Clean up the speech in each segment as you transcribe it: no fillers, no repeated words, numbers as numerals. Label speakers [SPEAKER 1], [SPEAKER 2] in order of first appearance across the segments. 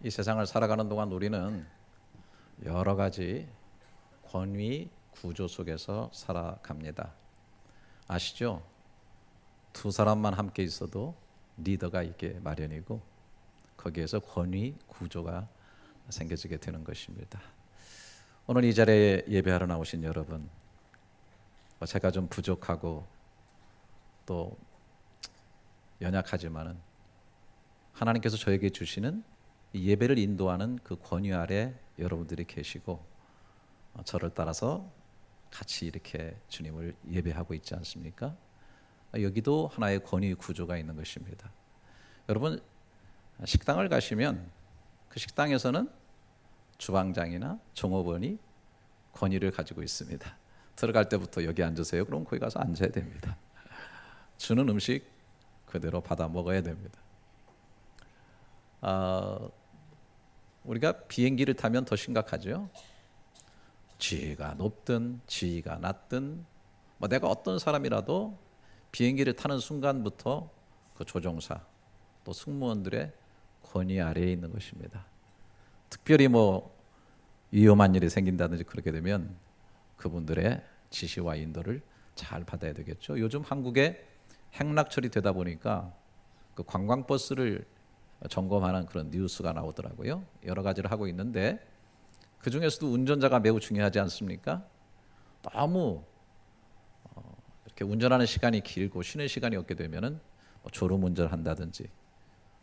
[SPEAKER 1] 이 세상을 살아가는 동안 우리는 여러 가지 권위 구조 속에서 살아갑니다. 아시죠? 두 사람만 함께 있어도 리더가 있게 마련이고 거기에서 권위 구조가 생겨지게 되는 것입니다. 오늘 이 자리에 예배하러 나오신 여러분, 제가 좀 부족하고 또 연약하지만은 하나님께서 저에게 주시는 예배를 인도하는 그 권위 아래 여러분들이 계시고 저를 따라서 같이 이렇게 주님을 예배하고 있지 않습니까? 여기도 하나의 권위 구조가 있는 것입니다. 여러분, 식당을 가시면 그 식당에서는 주방장이나 종업원이 권위를 가지고 있습니다. 들어갈 때부터 여기 앉으세요. 그럼 거기 가서 앉아야 됩니다. 주는 음식 그대로 받아 먹어야 됩니다. 우리가 비행기를 타면 더 심각하죠. 지위가 높든 지위가 낮든 내가 어떤 사람이라도 비행기를 타는 순간부터 그 조종사 또 승무원들의 권위 아래에 있는 것입니다. 특별히 위험한 일이 생긴다든지 그렇게 되면 그분들의 지시와 인도를 잘 받아야 되겠죠. 요즘 한국에 행락철이 되다 보니까 그 관광버스를 점검하는 그런 뉴스가 나오더라고요. 여러 가지를 하고 있는데 그 중에서도 운전자가 매우 중요하지 않습니까? 너무 이렇게 운전하는 시간이 길고 쉬는 시간이 없게 되면은 졸음 운전한다든지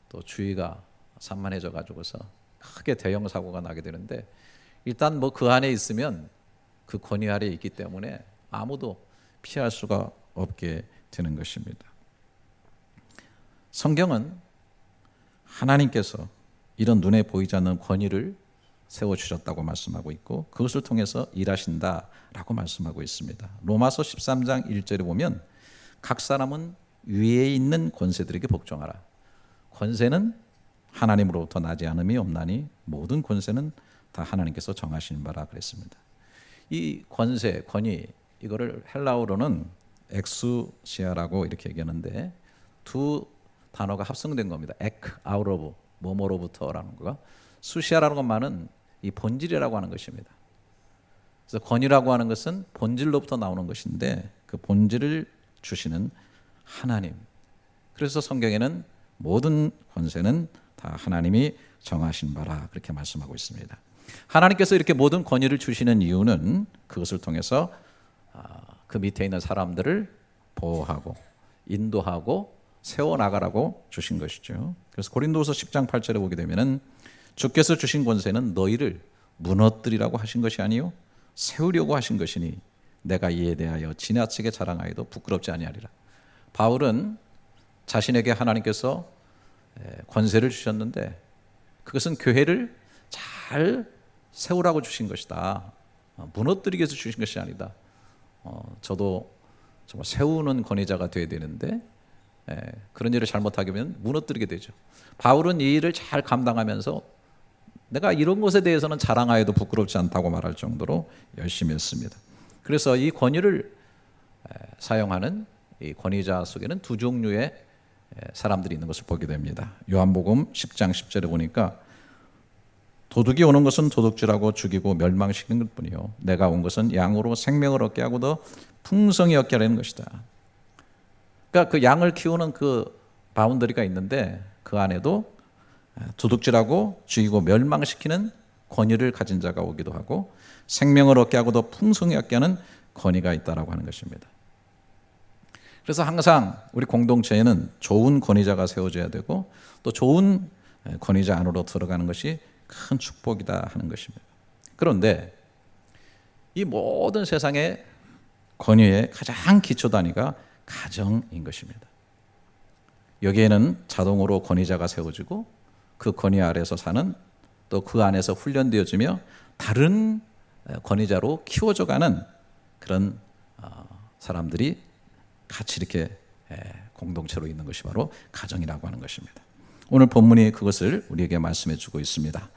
[SPEAKER 1] 또 주의가 산만해져 가지고서 크게 대형 사고가 나게 되는데 일단 그 안에 있으면 그 권위 아래에 있기 때문에 아무도 피할 수가 없게 되는 것입니다. 성경은 하나님께서 이런 눈에 보이지 않는 권위를 세워주셨다고 말씀하고 있고 그것을 통해서 일하신다라고 말씀하고 있습니다. 로마서 13장 1절에 보면 각 사람은 위에 있는 권세들에게 복종하라. 권세는 하나님으로부터 나지 않음이 없나니 모든 권세는 다 하나님께서 정하신 바라 그랬습니다. 이 권세, 권위 이거를 헬라어로는 엑수시아라고 이렇게 얘기하는데 두 단어가 합성된 겁니다. ek, out of, 뭐뭐로부터라는 거가 수시아라는 것만은 이 본질이라고 하는 것입니다. 그래서 권위라고 하는 것은 본질로부터 나오는 것인데 그 본질을 주시는 하나님. 그래서 성경에는 모든 권세는 다 하나님이 정하신 바라 그렇게 말씀하고 있습니다. 하나님께서 이렇게 모든 권위를 주시는 이유는 그것을 통해서 그 밑에 있는 사람들을 보호하고 인도하고 세워나가라고 주신 것이죠. 그래서 고린도후서 10장 8절에 보게 되면은 주께서 주신 권세는 너희를 무너뜨리라고 하신 것이 아니요 세우려고 하신 것이니 내가 이에 대하여 지나치게 자랑하여도 부끄럽지 아니하리라. 바울은 자신에게 하나님께서 권세를 주셨는데 그것은 교회를 잘 세우라고 주신 것이다. 무너뜨리기 위해서 주신 것이 아니다. 저도 정말 세우는 권위자가 되어야 되는데 그런 일을 잘못하게 되면 무너뜨리게 되죠. 바울은 이 일을 잘 감당하면서 내가 이런 것에 대해서는 자랑하여도 부끄럽지 않다고 말할 정도로 열심히 했습니다. 그래서 이 권위를 사용하는 이 권위자 속에는 두 종류의 사람들이 있는 것을 보게 됩니다. 요한복음 10장 10절에 보니까 도둑이 오는 것은 도둑질하고 죽이고 멸망시키는 것뿐이요 내가 온 것은 양으로 생명을 얻게 하고 더 풍성히 얻게 하려는 것이다. 그러니까 그 양을 키우는 그 바운더리가 있는데 그 안에도 도둑질하고 죽이고 멸망시키는 권위를 가진 자가 오기도 하고 생명을 얻게 하고 더 풍성히 얻게 하는 권위가 있다라고 하는 것입니다. 그래서 항상 우리 공동체에는 좋은 권위자가 세워져야 되고 또 좋은 권위자 안으로 들어가는 것이 큰 축복이다 하는 것입니다. 그런데 이 모든 세상의 권위의 가장 기초 단위가 가정인 것입니다. 여기에는 자동으로 권위자가 세워지고 그 권위 아래에서 사는 또 그 안에서 훈련되어지며 다른 권위자로 키워져가는 그런 사람들이 같이 이렇게 공동체로 있는 것이 바로 가정이라고 하는 것입니다. 오늘 본문이 그것을 우리에게 말씀해 주고 있습니다.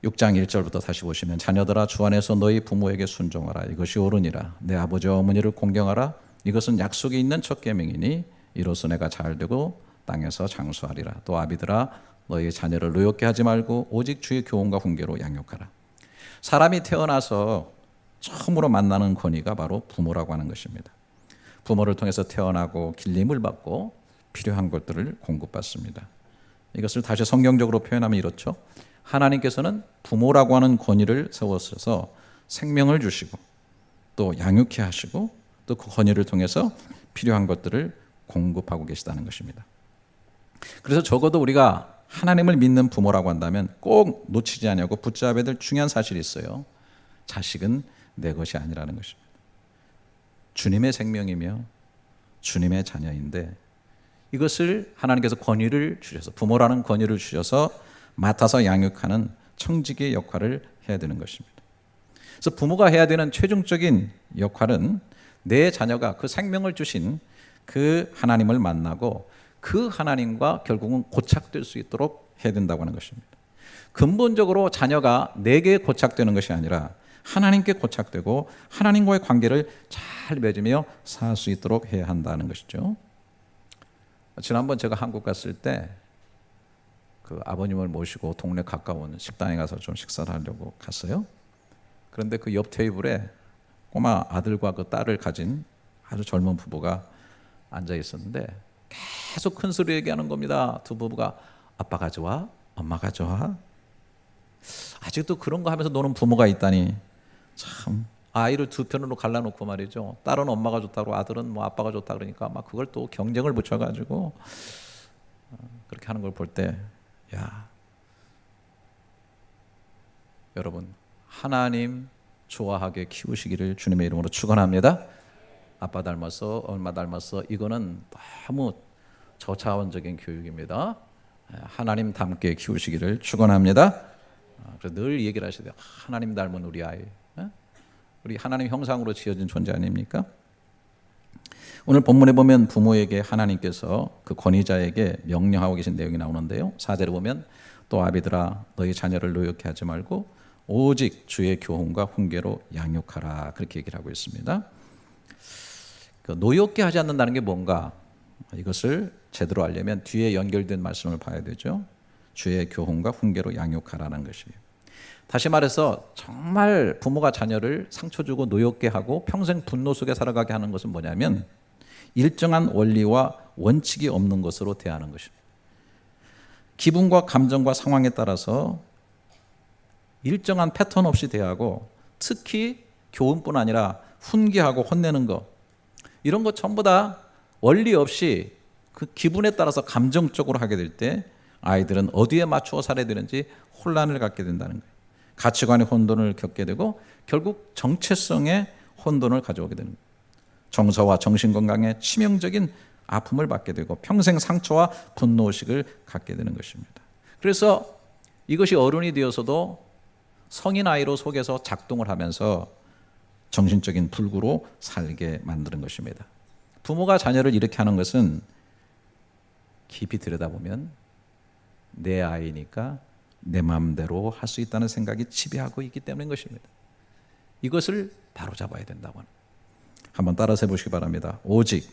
[SPEAKER 1] 6장 1절부터 다시 보시면 자녀들아 주 안에서 너희 부모에게 순종하라 이것이 옳으니라 내 아버지와 어머니를 공경하라 이것은 약속이 있는 첫 계명이니 이로써 내가 잘되고 땅에서 장수하리라 또 아비들아 너희 자녀를 노엽게 하지 말고 오직 주의 교훈과 훈계로 양육하라. 사람이 태어나서 처음으로 만나는 권위가 바로 부모라고 하는 것입니다. 부모를 통해서 태어나고 길림을 받고 필요한 것들을 공급받습니다. 이것을 다시 성경적으로 표현하면 이렇죠. 하나님께서는 부모라고 하는 권위를 세우셔서 생명을 주시고 또 양육해 하시고 또 그 권위를 통해서 필요한 것들을 공급하고 계시다는 것입니다. 그래서 적어도 우리가 하나님을 믿는 부모라고 한다면 꼭 놓치지 않냐고 붙잡아야 될 중요한 사실이 있어요. 자식은 내 것이 아니라는 것입니다. 주님의 생명이며 주님의 자녀인데 이것을 하나님께서 권위를 주셔서 부모라는 권위를 주셔서 맡아서 양육하는 청지기의 역할을 해야 되는 것입니다. 그래서 부모가 해야 되는 최종적인 역할은 내 자녀가 그 생명을 주신 그 하나님을 만나고 그 하나님과 결국은 고착될 수 있도록 해야 된다고 하는 것입니다. 근본적으로 자녀가 내게 고착되는 것이 아니라 하나님께 고착되고 하나님과의 관계를 잘 맺으며 살 수 있도록 해야 한다는 것이죠. 지난번 제가 한국 갔을 때 그 아버님을 모시고 동네 가까운 식당에 가서 좀 식사를 하려고 갔어요. 그런데 그 옆 테이블에 꼬마 아들과 그 딸을 가진 아주 젊은 부부가 앉아 있었는데 계속 큰 소리 얘기하는 겁니다. 두 부부가 아빠가 좋아? 엄마가 좋아? 아직도 그런 거 하면서 노는 부모가 있다니 참 아이를 두 편으로 갈라놓고 말이죠. 딸은 엄마가 좋다고 아들은 뭐 아빠가 좋다 그러니까 막 그걸 또 경쟁을 붙여가지고 그렇게 하는 걸 볼 때 야, 여러분 하나님 좋아하게 키우시기를 주님의 이름으로 축원합니다. 아빠 닮았어, 엄마 닮았어 이거는 너무 저차원적인 교육입니다. 하나님 닮게 키우시기를 축원합니다. 그래서 늘 얘기를 하셔야 돼요. 하나님 닮은 우리 아이, 우리 하나님 형상으로 지어진 존재 아닙니까? 오늘 본문에 보면 부모에게 하나님께서 그 권위자에게 명령하고 계신 내용이 나오는데요. 4절에 보면 또 아비들아 너희 자녀를 노엽게 하지 말고 오직 주의 교훈과 훈계로 양육하라 그렇게 얘기를 하고 있습니다. 그 노엽게 하지 않는다는 게 뭔가 이것을 제대로 알려면 뒤에 연결된 말씀을 봐야 되죠. 주의 교훈과 훈계로 양육하라는 것이에요. 다시 말해서 정말 부모가 자녀를 상처 주고 노엽게 하고 평생 분노 속에 살아가게 하는 것은 뭐냐면 일정한 원리와 원칙이 없는 것으로 대하는 것입니다. 기분과 감정과 상황에 따라서 일정한 패턴 없이 대하고 특히 교훈뿐 아니라 훈계하고 혼내는 것 이런 것 전부 다 원리 없이 그 기분에 따라서 감정적으로 하게 될 때 아이들은 어디에 맞추어 살아야 되는지 혼란을 갖게 된다는 거예요. 가치관의 혼돈을 겪게 되고 결국 정체성의 혼돈을 가져오게 되는 거예요. 정서와 정신건강에 치명적인 아픔을 받게 되고 평생 상처와 분노의식을 갖게 되는 것입니다. 그래서 이것이 어른이 되어서도 성인 아이로 속에서 작동을 하면서 정신적인 불구로 살게 만드는 것입니다. 부모가 자녀를 이렇게 하는 것은 깊이 들여다보면 내 아이니까 내 마음대로 할 수 있다는 생각이 지배하고 있기 때문인 것입니다. 이것을 바로잡아야 된다고 하는 거예요. 한번 따라서 해보시기 바랍니다. 오직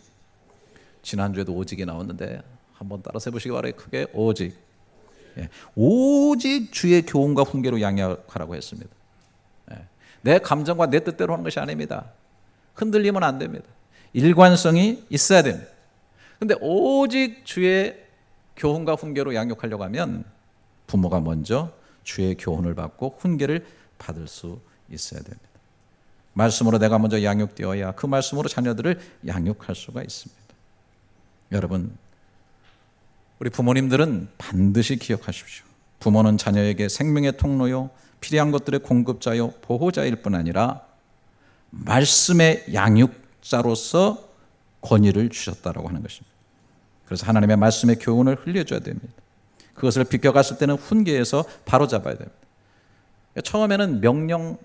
[SPEAKER 1] 지난주에도 오직이 나왔는데 한번 따라서 해보시기 바라요. 크게 오직 오직 주의 교훈과 훈계로 양육하라고 했습니다. 내 감정과 내 뜻대로 하는 것이 아닙니다. 흔들리면 안 됩니다. 일관성이 있어야 됩니다. 그런데 오직 주의 교훈과 훈계로 양육하려고 하면 부모가 먼저 주의 교훈을 받고 훈계를 받을 수 있어야 됩니다. 말씀으로 내가 먼저 양육되어야 그 말씀으로 자녀들을 양육할 수가 있습니다. 여러분, 우리 부모님들은 반드시 기억하십시오. 부모는 자녀에게 생명의 통로요, 필요한 것들의 공급자요, 보호자일 뿐 아니라 말씀의 양육자로서 권위를 주셨다라고 하는 것입니다. 그래서 하나님의 말씀의 교훈을 흘려줘야 됩니다. 그것을 비껴갔을 때는 훈계에서 바로잡아야 됩니다. 처음에는 명령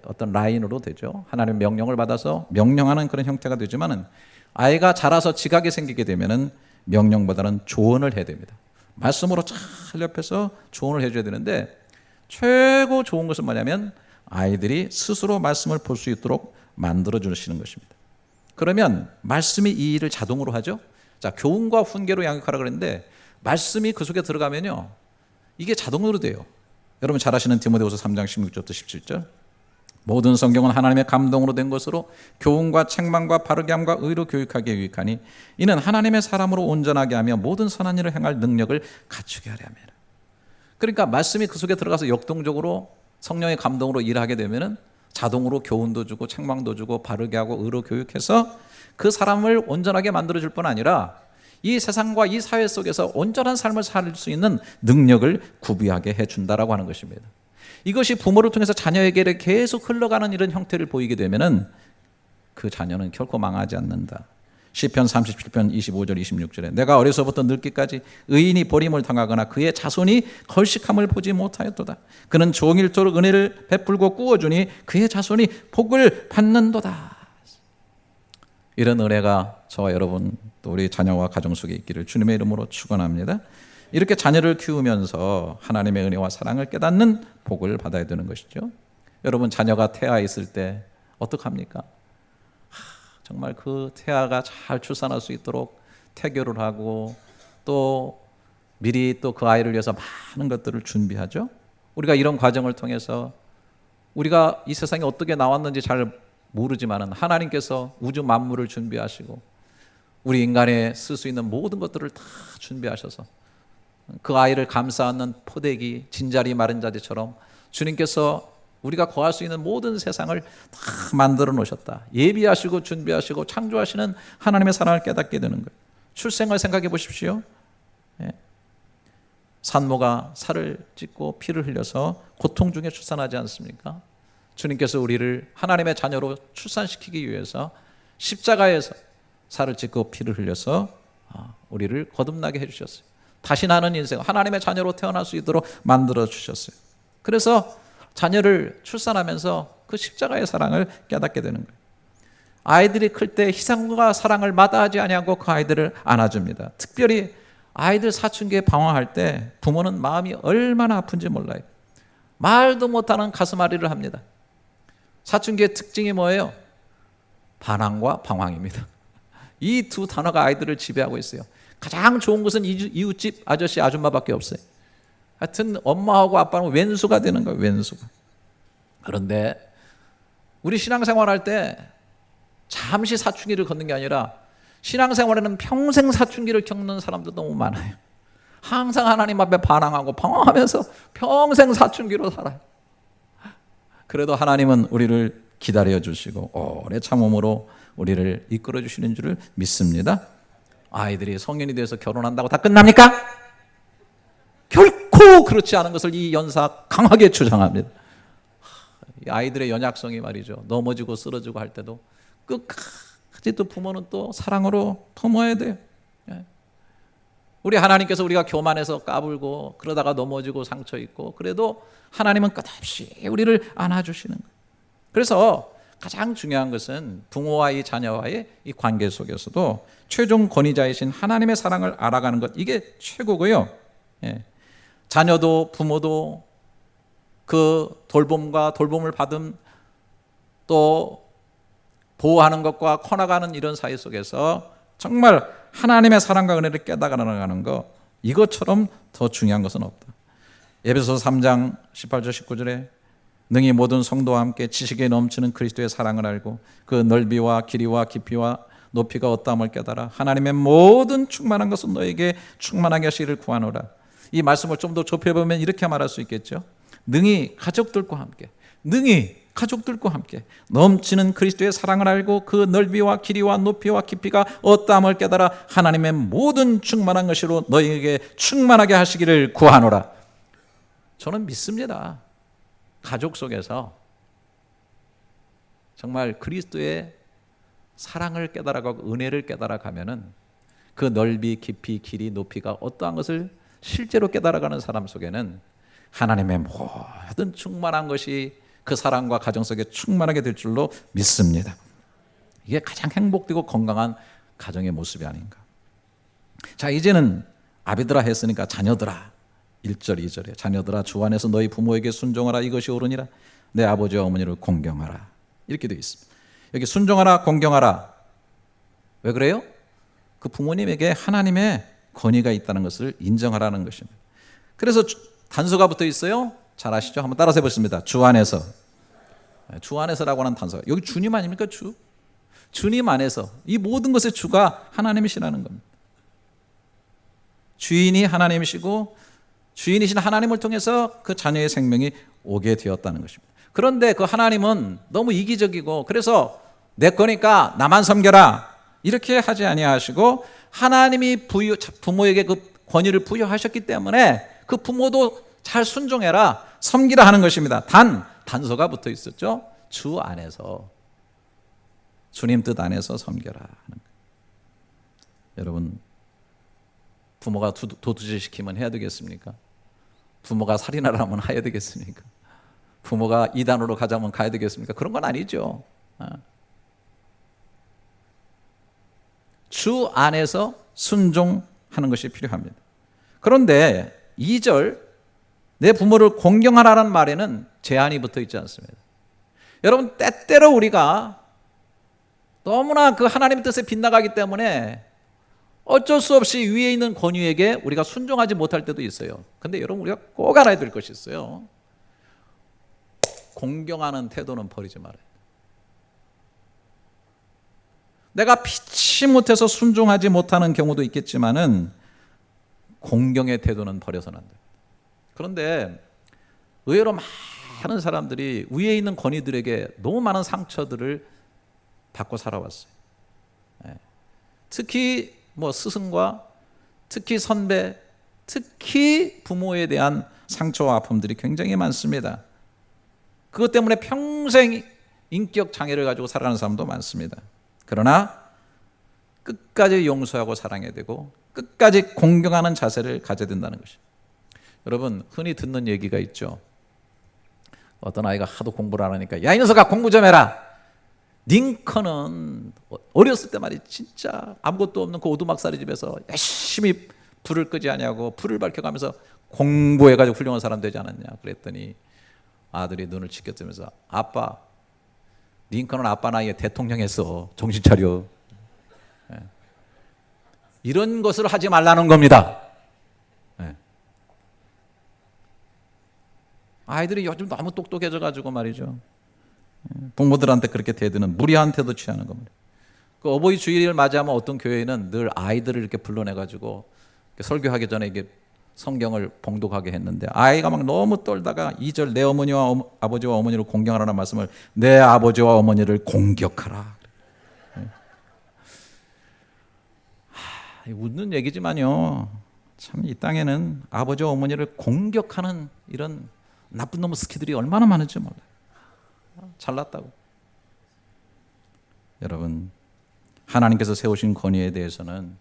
[SPEAKER 1] 어떤 라인으로 되죠. 하나님의 명령을 받아서 명령하는 그런 형태가 되지만은 아이가 자라서 지각이 생기게 되면은 명령보다는 조언을 해야 됩니다. 말씀으로 잘 옆에서 조언을 해줘야 되는데 최고 좋은 것은 뭐냐면 아이들이 스스로 말씀을 볼 수 있도록 만들어 주시는 것입니다. 그러면 말씀이 이 일을 자동으로 하죠. 자, 교훈과 훈계로 양육하라 그랬는데 말씀이 그 속에 들어가면요 이게 자동으로 돼요. 여러분 잘 아시는 디모데후서 3장 16절부터 17절. 모든 성경은 하나님의 감동으로 된 것으로 교훈과 책망과 바르게 함과 의로 교육하기에 유익하니 이는 하나님의 사람으로 온전하게 하며 모든 선한 일을 행할 능력을 갖추게 하려 함이라. 그러니까 말씀이 그 속에 들어가서 역동적으로 성령의 감동으로 일하게 되면은 자동으로 교훈도 주고 책망도 주고 바르게 하고 의로 교육해서 그 사람을 온전하게 만들어줄 뿐 아니라 이 세상과 이 사회 속에서 온전한 삶을 살 수 있는 능력을 구비하게 해준다라고 하는 것입니다. 이것이 부모를 통해서 자녀에게 계속 흘러가는 이런 형태를 보이게 되면은 그 자녀는 결코 망하지 않는다. 시편 37편 25절 26절에 내가 어려서부터 늙기까지 의인이 버림을 당하거나 그의 자손이 걸식함을 보지 못하였도다. 그는 종일토록 은혜를 베풀고 꾸어주니 그의 자손이 복을 받는도다. 이런 은혜가 저와 여러분 또 우리 자녀와 가정 속에 있기를 주님의 이름으로 축원합니다. 이렇게 자녀를 키우면서 하나님의 은혜와 사랑을 깨닫는 복을 받아야 되는 것이죠. 여러분 자녀가 태아에 있을 때 어떡합니까? 정말 그 태아가 잘 출산할 수 있도록 태교를 하고 또 미리 또 그 아이를 위해서 많은 것들을 준비하죠. 우리가 이런 과정을 통해서 우리가 이 세상에 어떻게 나왔는지 잘 모르지만은 하나님께서 우주 만물을 준비하시고 우리 인간에 쓸 수 있는 모든 것들을 다 준비하셔서 그 아이를 감싸 안는 포대기, 진자리 마른 자지처럼 주님께서 우리가 거할 수 있는 모든 세상을 다 만들어 놓으셨다. 예비하시고 준비하시고 창조하시는 하나님의 사랑을 깨닫게 되는 거예요. 출생을 생각해 보십시오. 산모가 살을 찢고 피를 흘려서 고통 중에 출산하지 않습니까? 주님께서 우리를 하나님의 자녀로 출산시키기 위해서 십자가에서 살을 찢고 피를 흘려서 우리를 거듭나게 해주셨어요. 다시 나는 인생, 하나님의 자녀로 태어날 수 있도록 만들어 주셨어요. 그래서 자녀를 출산하면서 그 십자가의 사랑을 깨닫게 되는 거예요. 아이들이 클 때 희생과 사랑을 마다하지 아니하고 그 아이들을 안아줍니다. 특별히 아이들 사춘기에 방황할 때 부모는 마음이 얼마나 아픈지 몰라요. 말도 못하는 가슴앓이를 합니다. 사춘기의 특징이 뭐예요? 반항과 방황입니다. 이 두 단어가 아이들을 지배하고 있어요. 가장 좋은 것은 이웃집 아저씨 아줌마밖에 없어요. 하여튼 엄마하고 아빠는 왼수가 되는 거예요. 왼수가. 그런데 우리 신앙생활할 때 잠시 사춘기를 걷는 게 아니라 신앙생활에는 평생 사춘기를 겪는 사람도 너무 많아요. 항상 하나님 앞에 반항하고 방황하면서 평생 사춘기로 살아요. 그래도 하나님은 우리를 기다려 주시고 오래 참음으로 우리를 이끌어 주시는 줄을 믿습니다. 아이들이 성인이 돼서 결혼한다고 다 끝납니까? 결코 그렇지 않은 것을 이 연사 강하게 주장합니다. 아이들의 연약성이 말이죠. 넘어지고 쓰러지고 할 때도 끝까지 또 부모는 또 사랑으로 품어야 돼요. 우리 하나님께서 우리가 교만해서 까불고 그러다가 넘어지고 상처 입고 그래도 하나님은 끝없이 우리를 안아주시는 거예요. 그래서 가장 중요한 것은 부모와 이 자녀와의 이 관계 속에서도 최종 권위자이신 하나님의 사랑을 알아가는 것, 이게 최고고요. 자녀도 부모도 그 돌봄과 돌봄을 받은 또 보호하는 것과 커나가는 이런 사이 속에서 정말 하나님의 사랑과 은혜를 깨달아가는 것, 이것처럼 더 중요한 것은 없다. 에베소서 3장 18절 19절에 능히 모든 성도와 함께 지식에 넘치는 그리스도의 사랑을 알고 그 넓이와 길이와 깊이와 높이가 어떠함을 깨달아 하나님의 모든 충만한 것은 너에게 충만하게 하시기를 구하노라. 이 말씀을 좀 더 좁혀보면 이렇게 말할 수 있겠죠. 능히 가족들과 함께 넘치는 그리스도의 사랑을 알고 그 넓이와 길이와 높이와 깊이가 어떠함을 깨달아 하나님의 모든 충만한 것으로 너에게 충만하게 하시기를 구하노라. 저는 믿습니다. 가족 속에서 정말 그리스도의 사랑을 깨달아가고 은혜를 깨달아가면은 그 넓이, 깊이, 길이, 높이가 어떠한 것을 실제로 깨달아가는 사람 속에는 하나님의 모든 충만한 것이 그 사랑과 가정 속에 충만하게 될 줄로 믿습니다. 이게 가장 행복되고 건강한 가정의 모습이 아닌가. 자, 이제는 아비들아 했으니까 자녀들아, 1절 2절에 자녀들아 주 안에서 너희 부모에게 순종하라. 이것이 옳으니라. 내 아버지와 어머니를 공경하라. 이렇게 되어 있습니다. 여기 순종하라, 공경하라. 왜 그래요? 그 부모님에게 하나님의 권위가 있다는 것을 인정하라는 것입니다. 그래서 단서가 붙어 있어요. 잘 아시죠? 한번 따라서 해보겠습니다. 주 안에서. 주 안에서라고 하는 단서가 여기 주님 아닙니까? 주님 안에서. 이 모든 것의 주가 하나님이시라는 겁니다. 주인이 하나님이시고 주인이신 하나님을 통해서 그 자녀의 생명이 오게 되었다는 것입니다. 그런데 그 하나님은 너무 이기적이고 그래서 내 거니까 나만 섬겨라 이렇게 하지 아니하시고 하나님이 부모에게 그 권위를 부여하셨기 때문에 그 부모도 잘 순종해라 섬기라 하는 것입니다. 단서가 붙어 있었죠. 주 안에서 주님 뜻 안에서 섬겨라 하는 거예요. 여러분 부모가 도둑질 시키면 해야 되겠습니까? 부모가 살인하라면 해야 되겠습니까? 부모가 이단으로 가자면 가야 되겠습니까? 그런 건 아니죠. 주 안에서 순종하는 것이 필요합니다. 그런데 2절 내 부모를 공경하라는 말에는 제한이 붙어 있지 않습니다. 여러분 때때로 우리가 너무나 그 하나님의 뜻에 빗나가기 때문에 어쩔 수 없이 위에 있는 권위에게 우리가 순종하지 못할 때도 있어요. 근데 여러분 우리가 꼭 알아야 될 것이 있어요. 공경하는 태도는 버리지 말아요. 내가 피치 못해서 순종하지 못하는 경우도 있겠지만은 공경의 태도는 버려서는 안 돼요. 그런데 의외로 많은 사람들이 위에 있는 권위들에게 너무 많은 상처들을 받고 살아왔어요. 특히 스승과 특히 선배, 특히 부모에 대한 상처와 아픔들이 굉장히 많습니다. 그것 때문에 평생 인격 장애를 가지고 살아가는 사람도 많습니다. 그러나 끝까지 용서하고 사랑해야 되고 끝까지 공경하는 자세를 가져야 된다는 것입니다. 여러분 흔히 듣는 얘기가 있죠. 어떤 아이가 하도 공부를 안 하니까 야 이 녀석아 공부 좀 해라. 링컨은 어렸을 때 말이 진짜 아무것도 없는 그 오두막살이 집에서 열심히 불을 끄지 않냐고 불을 밝혀가면서 공부해가지고 훌륭한 사람 되지 않았냐 그랬더니 아들이 눈을 치켜뜨면서 아빠 링컨은 아빠 나이에 대통령 했어. 정신 차려. 이런 것을 하지 말라는 겁니다. 아이들이 요즘 너무 똑똑해져가지고 말이죠. 부모들한테 그렇게 대드는 무리한 태도 취하는 겁니다. 그 어버이 주일을 맞이하면 어떤 교회는 늘 아이들을 이렇게 불러내가지고 설교하기 전에 이게 성경을 봉독하게 했는데 아이가 막 너무 떨다가 2절 내 어머니와 아버지와 어머니를 공경하라는 말씀을 내 아버지와 어머니를 공격하라. 웃는 얘기지만요. 참 이 땅에는 아버지와 어머니를 공격하는 이런 나쁜 놈의 스키들이 얼마나 많은지 몰라요. 잘났다고. 여러분 하나님께서 세우신 권위에 대해서는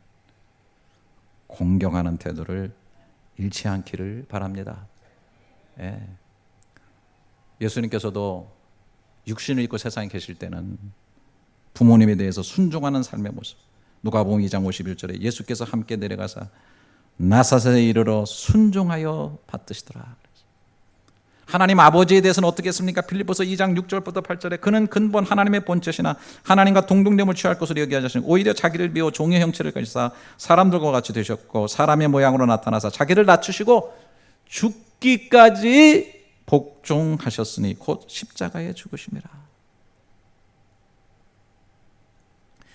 [SPEAKER 1] 공경하는 태도를 잃지 않기를 바랍니다. 예수님께서도 육신을 입고 세상에 계실 때는 부모님에 대해서 순종하는 삶의 모습 누가복음 2장 51절에 예수께서 함께 내려가사 나사렛에 이르러 순종하여 받드시더라. 하나님 아버지에 대해서는 어떻게 했습니까? 빌립보서 2장 6절부터 8절에 그는 근본 하나님의 본체시나 하나님과 동등됨을 취할 것으로 여기하시니 오히려 자기를 비워 종의 형체를 가지사 사람들과 같이 되셨고 사람의 모양으로 나타나사 자기를 낮추시고 죽기까지 복종하셨으니 곧 십자가에 죽으심이라.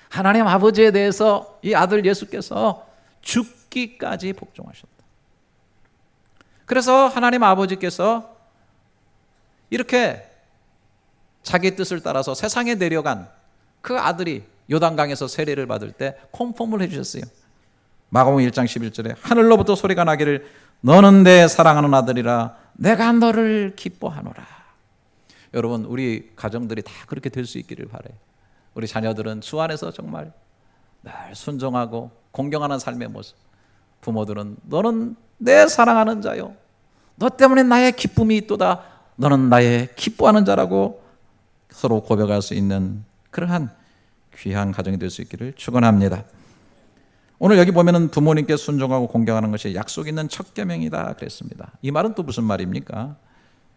[SPEAKER 1] 하나님 아버지에 대해서 이 아들 예수께서 죽기까지 복종하셨다. 그래서 하나님 아버지께서 이렇게 자기 뜻을 따라서 세상에 내려간 그 아들이 요단강에서 세례를 받을 때 컨펌을 해주셨어요. 마가복음 1장 11절에 하늘로부터 소리가 나기를 너는 내 사랑하는 아들이라 내가 너를 기뻐하노라. 여러분 우리 가정들이 다 그렇게 될 수 있기를 바라요. 우리 자녀들은 주 안에서 정말 늘 순종하고 공경하는 삶의 모습. 부모들은 너는 내 사랑하는 자요 너 때문에 나의 기쁨이 있도다. 너는 나의 기뻐하는 자라고 서로 고백할 수 있는 그러한 귀한 가정이 될 수 있기를 축원합니다. 오늘 여기 보면은 부모님께 순종하고 공경하는 것이 약속 있는 첫 계명이다 그랬습니다. 이 말은 또 무슨 말입니까?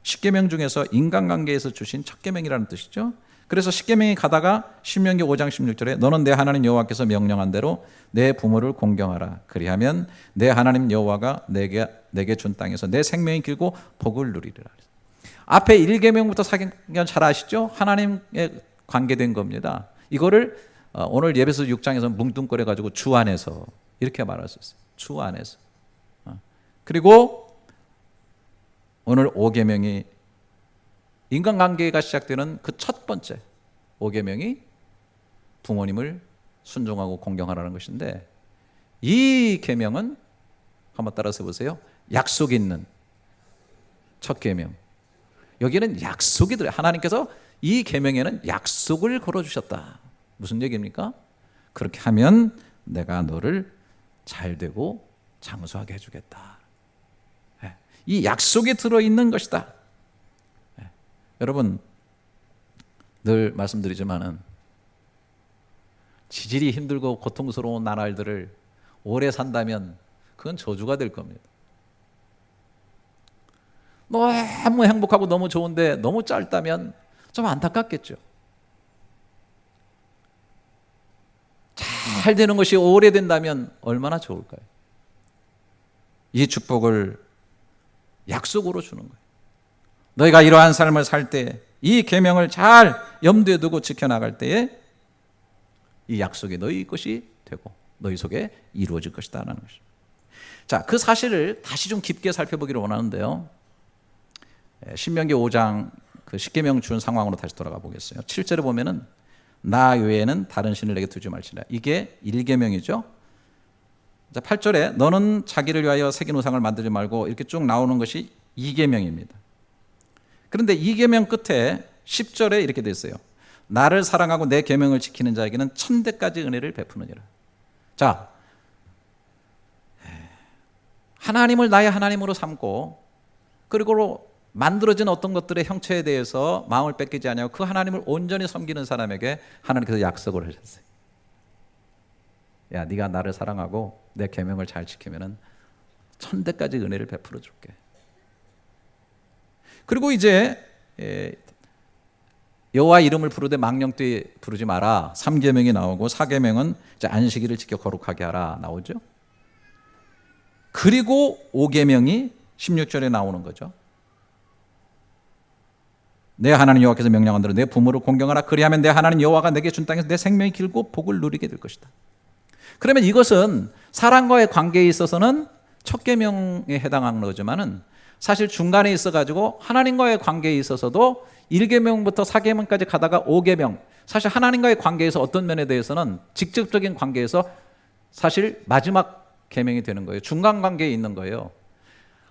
[SPEAKER 1] 10계명 중에서 인간관계에서 주신 첫 계명이라는 뜻이죠. 그래서 십계명이 가다가 신명기 5장 16절에 너는 내 하나님 여호와께서 명령한 대로 내 부모를 공경하라. 그리하면 내 하나님 여호와가 내게 준 땅에서 내 생명이 길고 복을 누리리라. 앞에 1계명부터 4계명 잘 아시죠? 하나님에 관계된 겁니다. 이거를 오늘 예배서 6장에서 뭉뚱거려 가지고 주 안에서 이렇게 말할 수 있어요. 주 안에서. 그리고 오늘 5계명이 인간관계가 시작되는 그 첫 번째 5계명이 부모님을 순종하고 공경하라는 것인데, 이 계명은 한번 따라서 보세요. 약속이 있는 첫 계명. 여기는 약속이 들어요. 하나님께서 이 계명에는 약속을 걸어주셨다. 무슨 얘기입니까? 그렇게 하면 내가 너를 잘되고 장수하게 해주겠다. 이 약속이 들어있는 것이다. 여러분, 늘 말씀드리지만은 지질이 힘들고 고통스러운 나날들을 오래 산다면 그건 저주가 될 겁니다. 너무 행복하고 너무 좋은데 너무 짧다면 좀 안타깝겠죠. 잘 되는 것이 오래된다면 얼마나 좋을까요? 이 축복을 약속으로 주는 거예요. 너희가 이러한 삶을 살 때, 이 계명을 잘 염두에 두고 지켜나갈 때에 이 약속이 너희 것이 되고 너희 속에 이루어질 것이다 라는 것입니다. 자, 그 사실을 다시 좀 깊게 살펴보기를 원하는데요. 신명기 5장 그 십계명 준 상황으로 다시 돌아가 보겠어요. 7절에 보면은 나 외에는 다른 신을 내게 두지 말지라. 이게 1계명이죠. 자, 8절에 너는 자기를 위하여 새긴 우상을 만들지 말고, 이렇게 쭉 나오는 것이 2계명입니다. 그런데 2계명 끝에 10절에 이렇게 돼 있어요. 나를 사랑하고 내 계명을 지키는 자에게는 천대까지 은혜를 베푸느니라. 자, 하나님을 나의 하나님으로 삼고, 그리고 만들어진 어떤 것들의 형체에 대해서 마음을 뺏기지 아니하고 그 하나님을 온전히 섬기는 사람에게 하나님께서 약속을 하셨어요. 야, 네가 나를 사랑하고 내 계명을 잘 지키면은 천대까지 은혜를 베풀어 줄게. 그리고 이제 여호와 이름을 부르되 망령되이 부르지 마라. 3계명이 나오고 4계명은 이제 안식일을 지켜 거룩하게 하라 나오죠. 그리고 5계명이 16절에 나오는 거죠. 내 하나님 여호와께서 명령한 대로 내 부모를 공경하라. 그리하면 내 하나님 여호와가 내게 준 땅에서 내 생명이 길고 복을 누리게 될 것이다. 그러면 이것은 사람과의 관계에 있어서는 첫 계명에 해당하는 거지만은 사실 중간에 있어가지고 하나님과의 관계에 있어서도 1계명부터 4계명까지 가다가 5계명, 사실 하나님과의 관계에서 어떤 면에 대해서는 직접적인 관계에서 사실 마지막 계명이 되는 거예요. 중간 관계에 있는 거예요.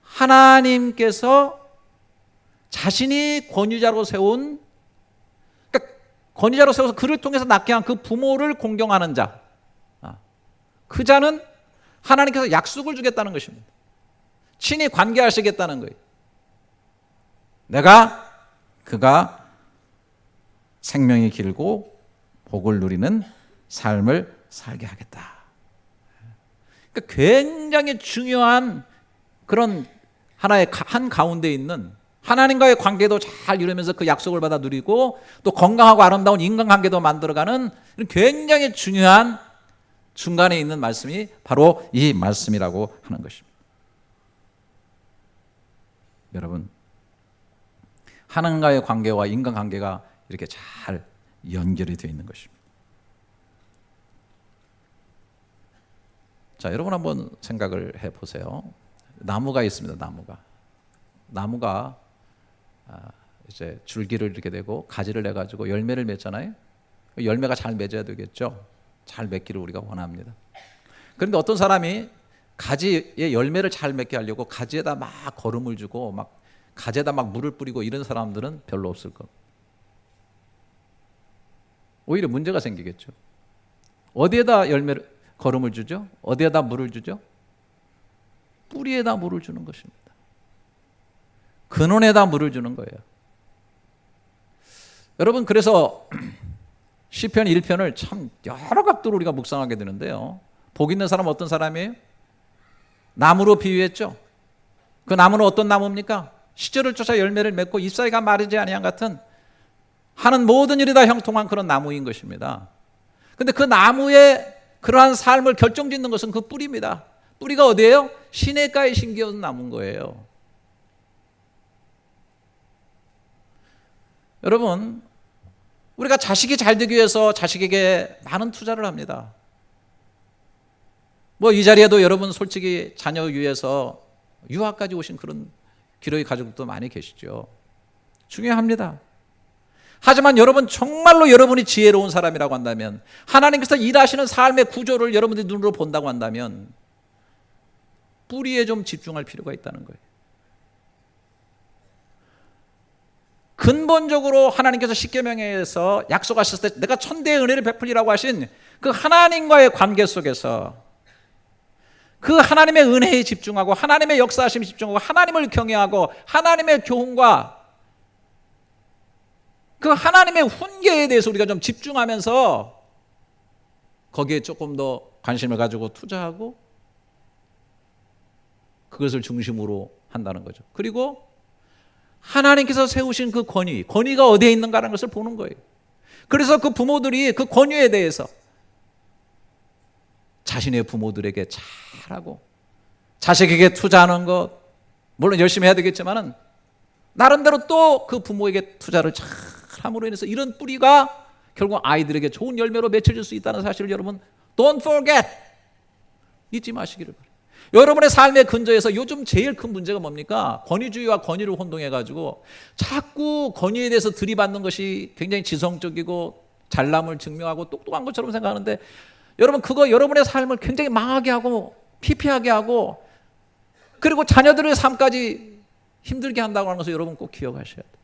[SPEAKER 1] 하나님께서 자신이 권위자로 세운, 그러니까 권위자로 세워서 그를 통해서 낳게 한 그 부모를 공경하는 자, 그 자는 하나님께서 약속을 주겠다는 것입니다. 친히 관계하시겠다는 거예요. 그가 생명이 길고 복을 누리는 삶을 살게 하겠다. 그러니까 굉장히 중요한 그런 하나의 한 가운데 있는 하나님과의 관계도 잘 이루면서 그 약속을 받아 누리고 또 건강하고 아름다운 인간관계도 만들어가는 굉장히 중요한 중간에 있는 말씀이 바로 이 말씀이라고 하는 것입니다. 여러분, 하나님과의 관계와 인간관계가 이렇게 잘 연결이 되어 있는 것입니다. 자, 여러분 한번 생각을 해보세요. 나무가 있습니다. 나무가 이제 줄기를 이렇게 대고 가지를 내가지고 열매를 맺잖아요. 열매가 잘 맺어야 되겠죠. 잘 맺기를 우리가 원합니다. 그런데 어떤 사람이 가지에 열매를 잘 맺게 하려고 가지에다 막 거름을 주고 막 가지에다 막 물을 뿌리고 이런 사람들은 별로 없을 겁니다. 오히려 문제가 생기겠죠. 어디에다 거름을 주죠? 어디에다 물을 주죠? 뿌리에다 물을 주는 것입니다. 근원에다 물을 주는 거예요. 여러분, 그래서 시편 1편을 참 여러 각도로 우리가 묵상하게 되는데요. 복 있는 사람은 어떤 사람이에요? 나무로 비유했죠. 그 나무는 어떤 나무입니까? 시절을 쫓아 열매를 맺고 잎사귀가 마르지 아니한 같은 하는 모든 일이 다 형통한 그런 나무인 것입니다. 근데 그 나무의 그러한 삶을 결정짓는 것은 그 뿌리입니다. 뿌리가 어디예요? 시냇가에 심겨온 나무인 거예요. 여러분, 우리가 자식이 잘 되기 위해서 자식에게 많은 투자를 합니다. 뭐 이 자리에도 여러분 솔직히 자녀 위해서 유학까지 오신 그런 기러기 가족도 많이 계시죠. 중요합니다. 하지만 여러분 정말로 여러분이 지혜로운 사람이라고 한다면, 하나님께서 일하시는 삶의 구조를 여러분들이 눈으로 본다고 한다면 뿌리에 좀 집중할 필요가 있다는 거예요. 근본적으로 하나님께서 십계명에서 약속하셨을 때 내가 천대의 은혜를 베풀리라고 하신 그 하나님과의 관계 속에서 그 하나님의 은혜에 집중하고 하나님의 역사하심에 집중하고 하나님을 경외하고 하나님의 교훈과 그 하나님의 훈계에 대해서 우리가 좀 집중하면서 거기에 조금 더 관심을 가지고 투자하고 그것을 중심으로 한다는 거죠. 그리고 하나님께서 세우신 그 권위가 어디에 있는가라는 것을 보는 거예요. 그래서 그 부모들이 그 권위에 대해서 자신의 부모들에게 잘하고 자식에게 투자하는 것, 물론 열심히 해야 되겠지만은 나름대로 또 그 부모에게 투자를 잘 함으로 인해서 이런 뿌리가 결국 아이들에게 좋은 열매로 맺혀질 수 있다는 사실을 여러분 don't forget, 잊지 마시기를 바랍니다. 여러분의 삶의 근저에서 요즘 제일 큰 문제가 뭡니까? 권위주의와 권위를 혼동해가지고 자꾸 권위에 대해서 들이받는 것이 굉장히 지성적이고 잘남을 증명하고 똑똑한 것처럼 생각하는데, 여러분 그거 여러분의 삶을 굉장히 망하게 하고 피폐하게 하고 그리고 자녀들의 삶까지 힘들게 한다고 하는 것을 여러분 꼭 기억하셔야 돼요.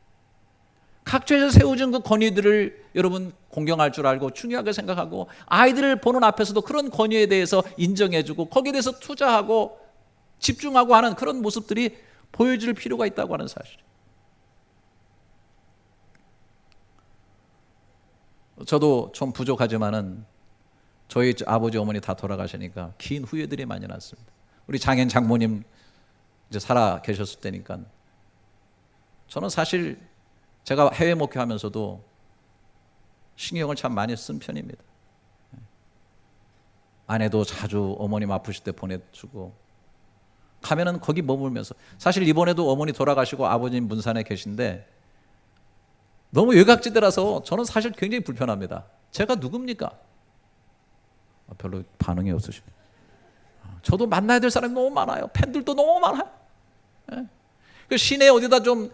[SPEAKER 1] 각처에서 세워진 그 권위들을 여러분 공경할 줄 알고 중요하게 생각하고 아이들을 보는 앞에서도 그런 권위에 대해서 인정해주고 거기에 대해서 투자하고 집중하고 하는 그런 모습들이 보여질 필요가 있다고 하는 사실. 저도 좀 부족하지만은 저희 아버지 어머니 다 돌아가시니까 긴 후회들이 많이 났습니다. 우리 장인 장모님 이제 살아 계셨을 때니까 저는 사실 제가 해외 목회하면서도 신경을 참 많이 쓴 편입니다. 아내도 자주 어머님 아프실 때 보내주고 가면은 거기 머물면서, 사실 이번에도 어머니 돌아가시고 아버님 문산에 계신데 너무 외곽지대라서 저는 사실 굉장히 불편합니다. 제가 누굽니까? 별로 반응이 없으시네. 저도 만나야 될 사람이 너무 많아요. 팬들도 너무 많아요. 그 시내 어디다 좀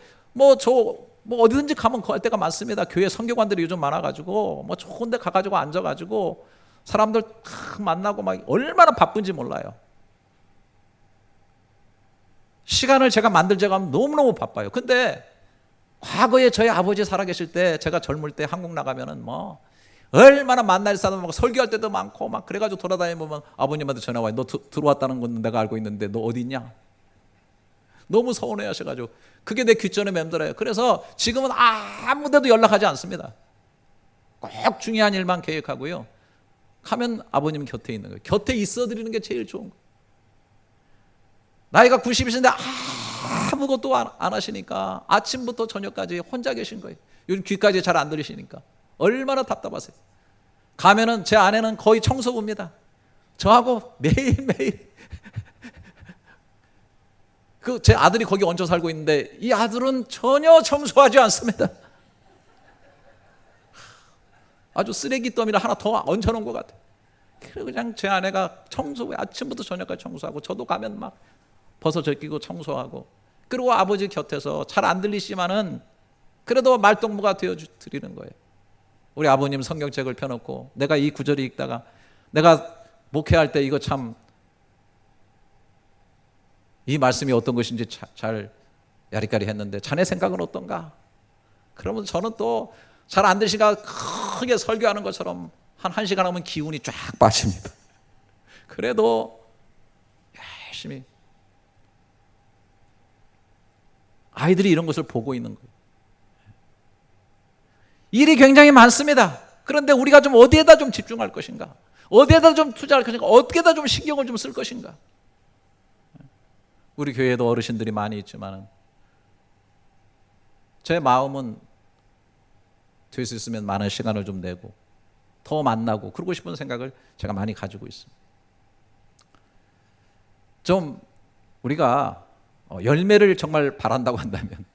[SPEAKER 1] 뭐 어디든지 가면 갈 때가 많습니다. 교회 선교관들이 요즘 많아가지고 뭐 좋은 데 가가지고 앉아가지고 사람들 다 만나고 막 얼마나 바쁜지 몰라요. 시간을 제가 만들자고 하면 너무너무 바빠요. 근데 과거에 저희 아버지 살아계실 때 제가 젊을 때 한국 나가면은 뭐 얼마나 만날 사람 많고 설교할 때도 많고 막 그래가지고 돌아다니면 아버님한테 전화 와요. 너 들어왔다는 건 내가 알고 있는데 너 어디 있냐? 너무 서운해 하셔가지고 그게 내 귓전에 맴돌아요. 그래서 지금은 아무 데도 연락하지 않습니다. 꼭 중요한 일만 계획하고요. 가면 아버님 곁에 있는 거예요. 곁에 있어 드리는 게 제일 좋은 거예요. 나이가 90이신데 아무것도 안 하시니까 아침부터 저녁까지 혼자 계신 거예요. 요즘 귀까지 잘 안 들리시니까 얼마나 답답하세요. 가면은 제 아내는 거의 청소부입니다. 저하고 매일매일 제 아들이 거기 얹혀 살고 있는데 이 아들은 전혀 청소하지 않습니다. 아주 쓰레기 더미를 하나 더 얹혀놓은 것 같아요. 그냥 제 아내가 청소에 아침부터 저녁까지 청소하고 저도 가면 막 벗어 제끼고 청소하고, 그리고 아버지 곁에서 잘 안 들리시지만은 그래도 말동무가 되어 드리는 거예요. 우리 아버님 성경책을 펴놓고 내가 이 구절을 읽다가 내가 목회할 때 이거 참 이 말씀이 어떤 것인지 잘 야리까리 했는데 자네 생각은 어떤가? 그러면 저는 또 잘 안 들으시니까 크게 설교하는 것처럼 한 1시간 하면 기운이 쫙 빠집니다. 그래도 열심히 아이들이 이런 것을 보고 있는 거예요. 일이 굉장히 많습니다. 그런데 우리가 좀 어디에다 좀 집중할 것인가? 어디에다 좀 투자할 것인가? 어디에다 좀 신경을 좀 쓸 것인가? 우리 교회에도 어르신들이 많이 있지만 제 마음은 될 수 있으면 많은 시간을 좀 내고 더 만나고 그러고 싶은 생각을 제가 많이 가지고 있습니다. 좀 우리가 열매를 정말 바란다고 한다면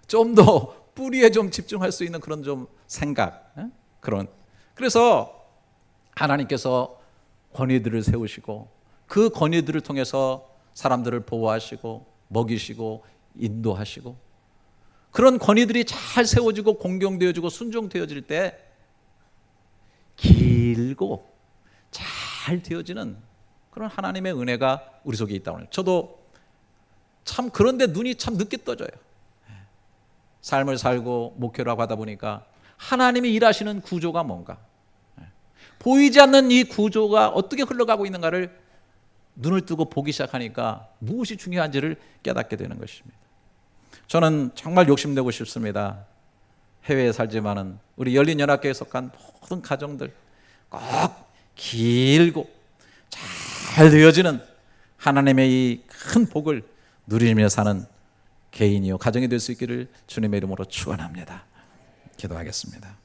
[SPEAKER 1] 좀 더 뿌리에 좀 집중할 수 있는 그런 좀 생각, 그래서 하나님께서 권위들을 세우시고 그 권위들을 통해서 사람들을 보호하시고 먹이시고 인도하시고 그런 권위들이 잘 세워지고 공경되어지고 순종되어질 때 길고 잘 되어지는 그런 하나님의 은혜가 우리 속에 있다고 합니다. 저도 참 그런데 눈이 참 늦게 떠져요. 삶을 살고 목회라고 하다 보니까 하나님이 일하시는 구조가 뭔가, 보이지 않는 이 구조가 어떻게 흘러가고 있는가를 눈을 뜨고 보기 시작하니까 무엇이 중요한지를 깨닫게 되는 것입니다. 저는 정말 욕심내고 싶습니다. 해외에 살지만은 우리 열린연합교회에 속한 모든 가정들 꼭 길고 잘 되어지는 하나님의 이 큰 복을 누리며 사는 개인이요 가정이 될 수 있기를 주님의 이름으로 축원합니다. 기도하겠습니다.